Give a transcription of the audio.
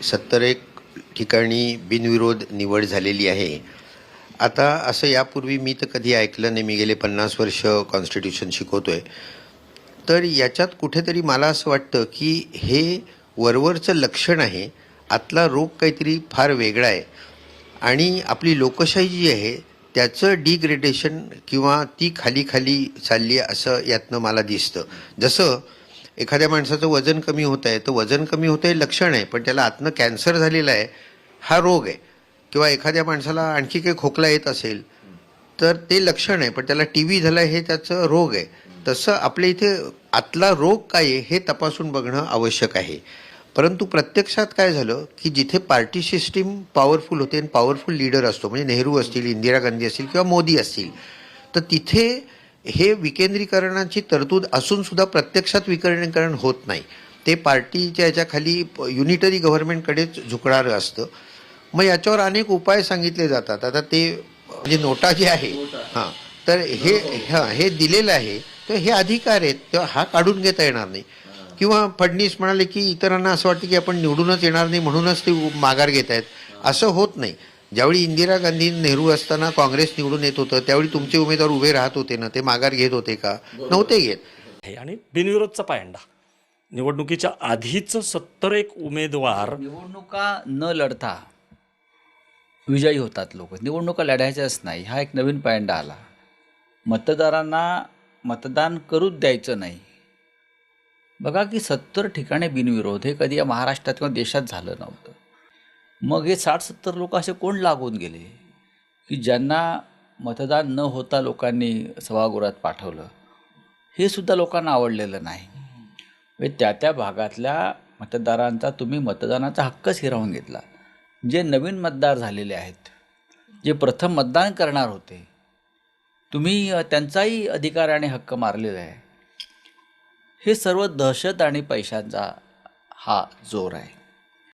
71 ठिकाणी बिनविरोध निवड झालेली आहे. आता असं यापूर्वी मी तर कधी ऐकलं नाही. मी गेले 50 वर्ष कॉन्स्टिट्यूशन शिकवतोय. तर याच्यात कुठेतरी मला असं वाटतं की हे वरवरचं लक्षण आहे, आतला रोग काहीतरी फार वेगळा आहे आणि आपली लोकशाही जी आहे त्याचं डिग्रेडेशन किंवा ती खाली खाली चालली आहे असं यातनं मला दिसतं. जसं एखाद्या माणसाचं वजन कमी होत आहे, तर वजन कमी होतं हे लक्षण आहे, पण त्याला आतनं कॅन्सर झालेला आहे हा रोग आहे. किंवा एखाद्या माणसाला आणखी काही खोकला येत असेल तर ते लक्षण आहे, पण त्याला टी बी झाला हे त्याचं रोग आहे. तसं आपल्या इथे आतला रोग काय आहे हे तपासून बघणं आवश्यक आहे. परंतु प्रत्यक्षात काय झालं की जिथे पार्टी सिस्टीम पॉवरफुल होते आणि पॉवरफुल लीडर असतो, म्हणजे नेहरू असतील, इंदिरा गांधी असतील किंवा मोदी असतील, तर तिथे हे विकेंद्रीकरणाची तरतूद असून सुद्धा प्रत्यक्षात विकेंद्रीकरण होत नाही. ते पार्टीच्या याच्याखाली युनिटरी गव्हर्नमेंटकडेच झुकणारं असतं. मग याच्यावर अनेक उपाय सांगितले जातात. आता ते म्हणजे नोटा जे आहे, हां, तर हे दिलेलं आहे, तर हे अधिकार आहेत, तेव्हा हा काढून घेता येणार नाही. किंवा फडणवीस म्हणाले की इतरांना असं वाटतं की आपण निवडूनच येणार नाही म्हणूनच ते माघार घेत आहेत. असं होत नाही. ज्यावेळी इंदिरा गांधी, नेहरू असताना काँग्रेस निवडून येत होतं त्यावेळी तुमचे उमेदवार उभे राहत होते ना, ते माघार घेत होते का? नव्हते घेत. आहे आणि बिनविरोधचा पायंडा निवडणुकीच्या आधीच 71 उमेदवार निवडणुका न लढता विजयी होतात लोक. निवडणुका लढायच्याच नाही, हा एक नवीन पायंडा आला. मतदारांना मतदान करूच द्यायचं नाही. बघा की 70 ठिकाणी बिनविरोध हे कधी या महाराष्ट्रात किंवा देशात झालं नव्हतं. मग हे 60-70 लोक असे कोण लागून गेले की ज्यांना मतदान न होता लोकांनी सभागृहात पाठवलं, हे सुद्धा लोकांना आवडलेलं नाही. म्हणजे त्या त्या भागातल्या मतदारांचा तुम्ही मतदानाचा हक्कच हिरावून घेतला. जे नवीन मतदार झालेले आहेत, जे प्रथम मतदान करणार होते, तुम्ही त्यांचाही अधिकार आणि हक्क मारलेला आहे. हे सर्व दहशत आणि पैशांचा हा जोर आहे.